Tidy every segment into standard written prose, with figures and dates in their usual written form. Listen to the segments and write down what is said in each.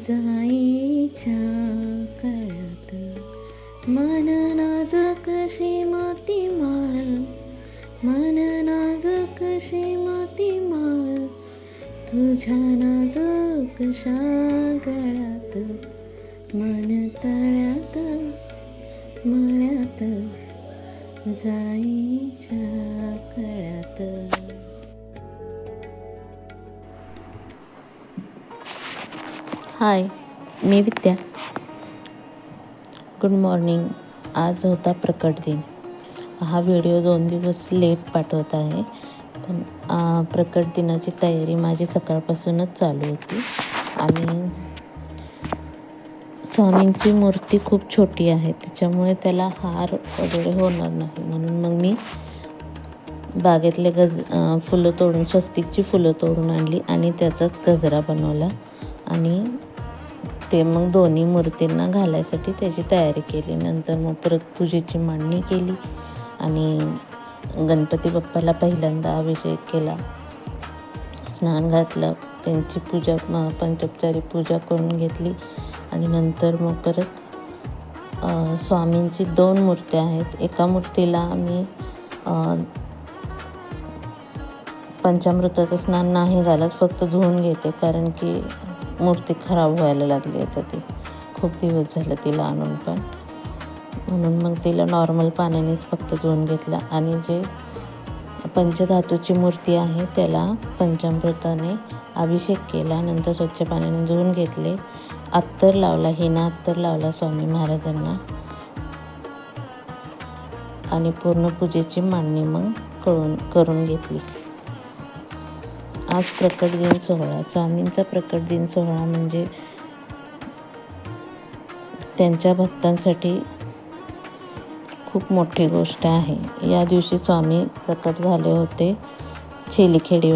जाईच्या कळ्यात मन नाजूकशी मोती माळ, मन नाजूकशी मोती माळ, तुझ्या नाजूकशा गळ्यात मन तळ्यात मळ्यात जाईच्या कळ्यात. हाय, मी विद्या. Good morning. आज होता प्रकट दिन. हा व्हिडिओ 2 दिवस लेट पाठवत आहे, पण प्रकट दिनाची तयारी माझी सकाळपासूनच चालू होती. आणि स्वामींची मूर्ती खूप छोटी आहे, त्याच्यामुळे त्याला हार वगैरे होणार नाही, म्हणून मग मी बागेतले फुलं तोडून, स्वस्तिकची फुलं तोडून आणली आणि त्याचाच गजरा बनवला आणि ते मग दोन्ही मूर्तींना घालायसाठी त्याची तयारी केली. नंतर मग परत पूजेची मांडणी केली आणि गणपती बाप्पाला पहिल्यांदा अभिषेक केला, स्नान घातलं, त्यांची पूजा, पंचोपचारी पूजा करून घेतली. आणि नंतर मग परत स्वामींची 2 मूर्त्या आहेत. एका मूर्तीला मी पंचामृताचं स्नान नाही घालत, फक्त धुवून घेते, कारण की मूर्ती खराब व्हायला लागली आहे. तर ती खूप दिवस झालं तिला आणून, पण म्हणून मग तिला नॉर्मल पाण्यानेच फक्त धुवून घेतलं. आणि जे पंचधातूची मूर्ती आहे त्याला पंचामृताने अभिषेक केला, नंतर स्वच्छ पाण्याने धुवून घेतले, अत्तर लावला, हिना अत्तर लावला स्वामी महाराजांना आणि पूर्ण पूजेची मांडणी मग करून घेतली. आज प्रकट दिन सोहळा. स्वामींचा प्रकट दिन सोहळा म्हणजे त्यांच्या भक्तांसाठी खूप मोठी गोष्ट आहे. या दिवशी स्वामी प्रकट झाले होते चेलीखेडी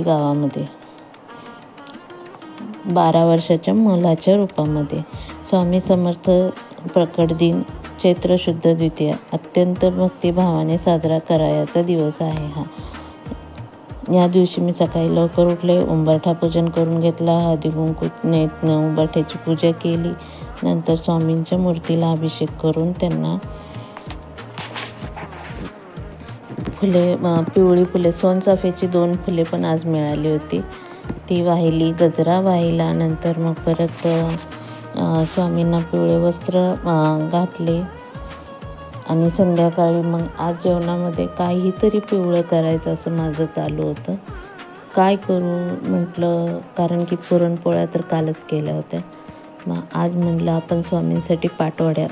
गावामध्ये 12 वर्षाच्या मुलाच्या रूपामध्ये. स्वामी समर्थ प्रकट दिन चैत्र शुद्ध द्वितीया अत्यंत भक्तिभावाने साजरा करायचा दिवस आहे हा. या दिवशी मी सकाळी लवकर उठले, उंबरठा पूजन करून घेतला, हळदी कुंकू उंबरठ्याची पूजा केली. नंतर स्वामींच्या मूर्तीला अभिषेक करून त्यांना फुले, पिवळी फुले, सोनचाफ्याची 2 फुले पण आज मिळाली होती, ती वाहिली, गजरा वाहिला. नंतर मग परत स्वामींना पिवळे वस्त्र घातले आणि संध्याकाळी मग आज जेवणामध्ये काहीतरी पिवळं करायचं असं माझं चालू होतं. काय करू म्हटलं, कारण की पुरणपोळ्या तर कालच केल्या होत्या. मग आज म्हटलं आपण स्वामींसाठी पाटवड्या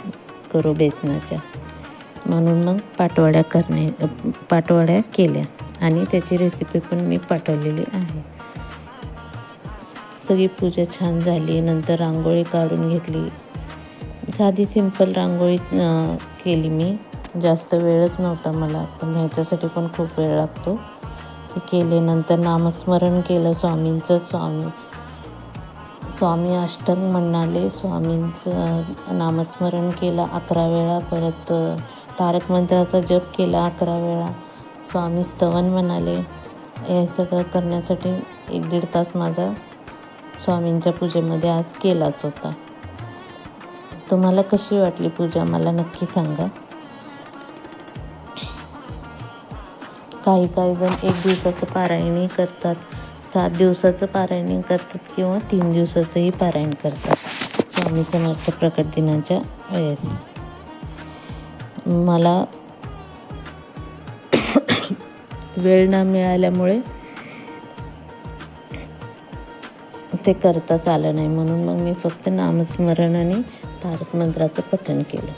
करू बेसनाच्या, म्हणून मग पाटवड्या केल्या आणि त्याची रेसिपी पण मी पाठवलेली आहे. सगळी पूजा छान झाली. नंतर रांगोळी काढून घेतली, साधी सिंपल रांगोळी केली मी, जास्त वेळच नव्हता मला, पण ह्याच्यासाठी पण खूप वेळ लागतो. ते केले. नंतर नामस्मरण केलं स्वामींचं. स्वामी अष्टक म्हणाले, स्वामींचं नामस्मरण केलं 11 वेळा. परत तारक मंत्राचा जप केला 11 वेळा. स्वामी स्तवन म्हणाले. हे सगळं करण्यासाठी 1-1.5 तास माझा स्वामींच्या पूजेमध्ये आज केलाच होता. तुम्हाला कशी वाटली पूजा मला नक्की सांगा. काही जण 1 दिवसाचं पारायणही करतात, 7 दिवसाचं पारायण करतात किंवा 3 दिवसाचंही पारायण करतात स्वामी समर्थ प्रकट दिनाच्या वेळेस. मला वेळ न मिळाल्यामुळे ते करताच आलं नाही, म्हणून मग मी फक्त नामस्मरण आणि तारक मंत्राचं पठण केलं.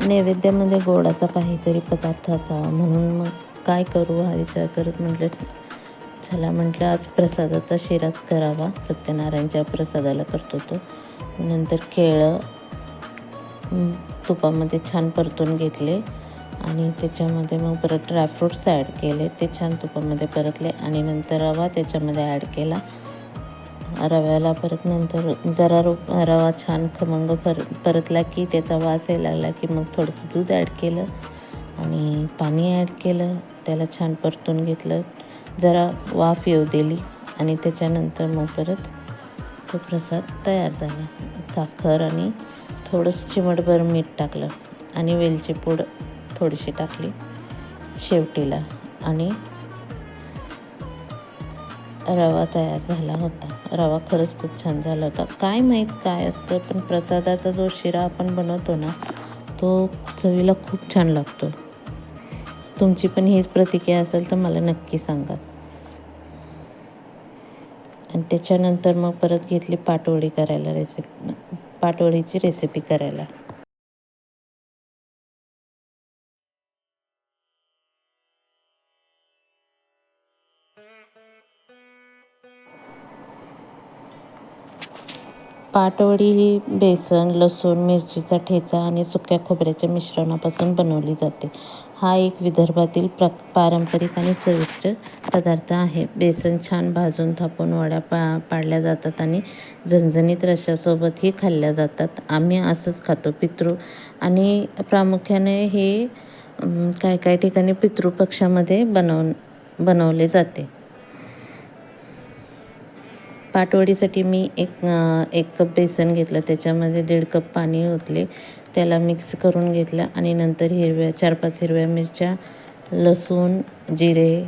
नैवेद्यामध्ये गोडाचा काहीतरी पदार्थ असावा, म्हणून मग काय करू हा विचार करत म्हटलं आज प्रसादाचा शिराच करावा. सत्यनारायणच्या प्रसादाला करतो तो. नंतर केळं तुपामध्ये छान परतून घेतले आणि त्याच्यामध्ये मग परत ड्रायफ्रूट्स ॲड केले, ते छान तुपामध्ये परतले आणि नंतर रवा त्याच्यामध्ये ॲड केला. रव्याला परत नंतर जरा रवा छान खमंग परतला की त्याचा वास यायला लागला की मग थोडंसं दूध ॲड केलं आणि पाणी ॲड केलं, त्याला छान परतून घेतलं, जरा वाफ येऊ दिली आणि त्याच्यानंतर मग परत तो प्रसाद तयार झाला. साखर आणि थोडंसं चिमटभर मीठ टाकलं आणि वेलची पूड थोडीशी टाकली शेवटीला आणि रवा तयार झाला होता. रवा खरंच खूप छान झाला होता. काय माहीत काय असतं, पण प्रसादाचा जो शिरा आपण बनवतो ना, तो चवीला खूप छान लागतो. तुमची पण हीच प्रतिक्रिया असेल तर मला नक्की सांगा. आणि त्याच्यानंतर मग परत घेतली पाटवडीची रेसिपी करायला. पाटवडी ही बेसन, लसूण, मिरचीचा ठेचा आणि सुक्या खोबऱ्याच्या मिश्रणापासून बनवली जाते. हा एक विदर्भातील पारंपरिक आणि चविष्ट पदार्थ आहे. बेसन छान भाजून थापून वड्या पाडल्या जातात आणि झणझणीत रश्श्यासोबतही खाल्ल्या जातात. आम्ही असंच खातो. आणि प्रामुख्याने हे काय ठिकाणी पितृपक्षामध्ये बनवले जाते. पाटवडीसाठी मी एक कप बेसन घेतलं, त्याच्यामध्ये 1.5 कप पाणी ओतले, त्याला मिक्स करून घेतलं आणि नंतर 4-5 हिरव्या मिरच्या, लसूण, जिरे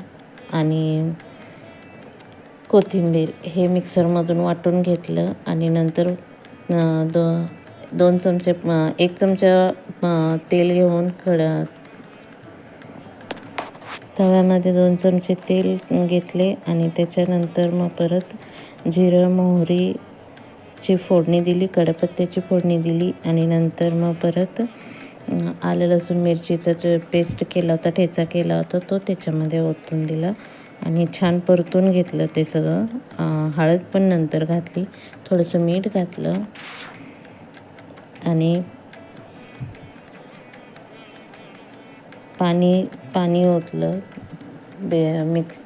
आणि कोथिंबीर हे मिक्सरमधून वाटून घेतलं आणि नंतर 1 चमचा तेल घेऊन तव्यामध्ये 2 चमचे तेल घेतले आणि त्याच्यानंतर मग परत जिरं, मोहरीची फोडणी दिली, कढीपत्त्याची फोडणी दिली आणि नंतर मग परत आलं लसूण मिरचीचा जो पेस्ट केला होता, ठेचा केला होता, तो त्याच्यामध्ये ओतून दिला आणि छान परतून घेतलं ते सगळं. हळद पण नंतर घातली, थोडंसं मीठ घातलं आणि पाणी ओतलं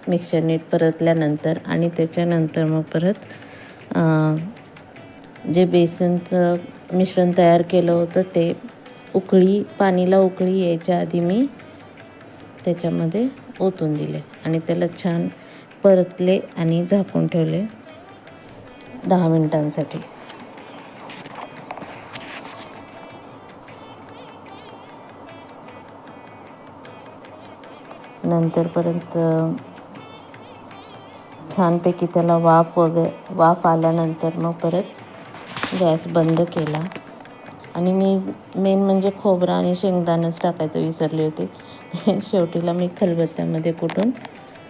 मिक्सर नीट परतल्यानंतर आणि त्याच्यानंतर मग परत जे बेसनचं मिश्रण तयार केलं होतं ते पाणीला उकळी यायच्या आधी मी त्याच्यामध्ये ओतून दिले आणि त्याला छान परतले आणि झाकून ठेवले 10 मिनिटांसाठी. नंतर परत छानपैकी त्याला वाफ आल्यानंतर मग परत गॅस बंद केला आणि मी मेन म्हणजे खोबरं आणि शेंगदाणेच टाकायचं विसरले होते. शेवटीला मी खलबत्त्यामध्ये कुटून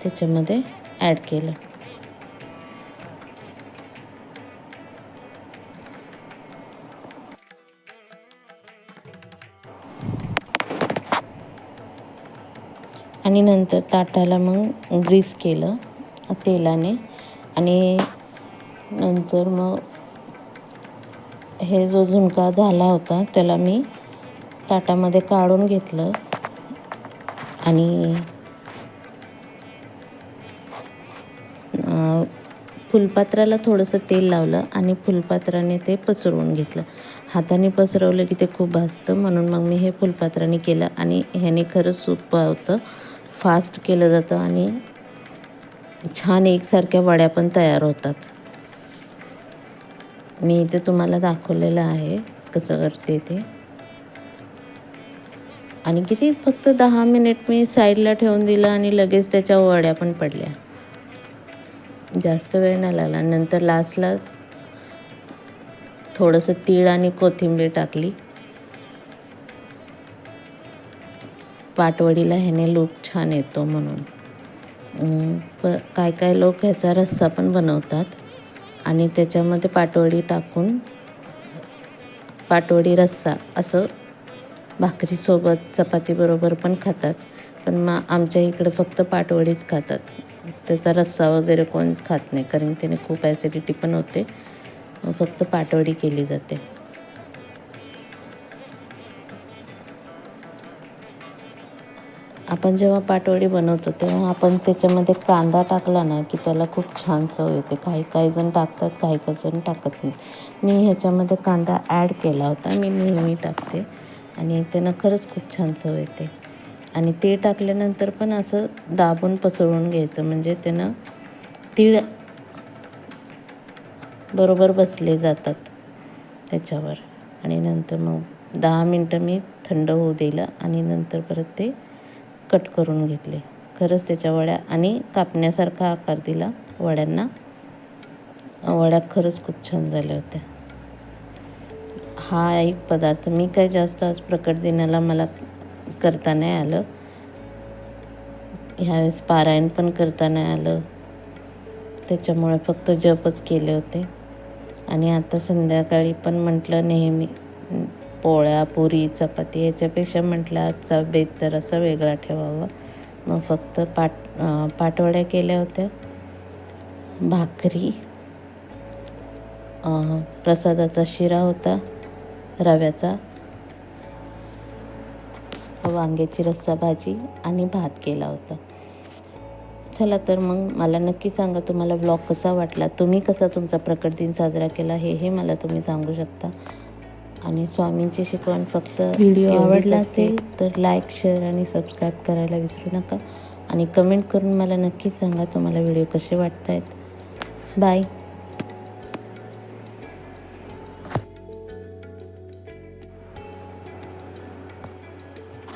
त्याच्यामध्ये ॲड केलं. आणि नंतर ताटाला मग ग्रीस केलं तेलाने आणि नंतर मग हे जो झुणका झाला होता त्याला मी ताटामध्ये काढून घेतलं आणि फुलपात्राला थोडंसं तेल लावलं आणि फुलपात्राने ते पसरवून घेतलं. हाताने पसरवलं की ते खूप भाजतं, म्हणून मग मी हे फुलपात्राने केलं आणि ह्याने खरंच सोपं होतं, फास्ट केलं जातं आणि छान एकसारख्या वड्या पण तयार होतात. मी इथे तुम्हाला दाखवलेलं आहे कसं करते ते. आणि किती फक्त 10 मिनिट मी साईडला ठेवून दिलं आणि लगेच त्याच्या वड्या पण पडल्या. जास्त वेळ नाही लागला. नंतर लास्टला थोडंसं तीळ आणि कोथिंबीर टाकली. पाटवडीला ह्याने लूक छान येतो म्हणून. काय लोक ह्याचा रस्सा पण बनवतात आणि त्याच्यामध्ये पाटवडी टाकून पाटवडी रस्सा असं भाकरीसोबत चपातीबरोबर पण खातात. पण मग आमच्या इकडं फक्त पाटवडीच खातात. त्याचा रस्सा वगैरे कोण खात नाही, कारण त्याने खूप ॲसिडिटी पण होते. फक्त पाटवडी केली जाते. आपण जेव्हा पाटवडी बनवतो तेव्हा आपण त्याच्यामध्ये कांदा टाकला ना की त्याला खूप छान चव येते. काही जण टाकतात, काही जण टाकत नाही. मी ह्याच्यामध्ये कांदा ॲड केला होता, मी नेहमी टाकते आणि त्यानं खरंच खूप छान चव येते. आणि तीळ टाकल्यानंतर पण असं दाबून पसरवून घ्यायचं, म्हणजे त्यानं तीळ बरोबर बसले जातात त्याच्यावर. आणि नंतर मग 10 मिनटं मी थंड होऊ दिलं आणि नंतर परत ते कट करून घेतले. खरंच त्याच्या वड्या आणि कापण्यासारखा आकार दिला वड्यांना. वड्या खरंच खूप छान झाल्या होत्या. हा एक पदार्थ मी काय जास्त आज प्रकट दिनाला मला करता नाही आलं. ह्यावेळेस पारायण पण करता नाही आलं, त्याच्यामुळे फक्त जपच केले होते. आणि आता संध्याकाळी पण म्हटलं नेहमी पोळ्या, पुरी, चपाती याच्यापेक्षा म्हटलं आजचा बेत जरासा वेगळा ठेवावा. मग फक्त पाटवड्या केल्या होत्या, भाकरी, प्रसादाचा शिरा होता रव्याचा, वांग्याची रस्सा भाजी आणि भात केला होता. चला तर मग मला नक्की सांगा तुम्हाला व्लॉग कसा वाटला, तुम्ही कसा तुमचा प्रकट दिन साजरा केला हे मला तुम्ही सांगू शकता. आणि स्वामींची शिकवण फक्त व्हिडिओ आवडला असेल तर लाईक, शेअर आणि सबस्क्राईब करायला विसरू नका. आणि कमेंट करून मला नक्की सांगा तुम्हाला व्हिडिओ कसे वाटत आहेत. बाय.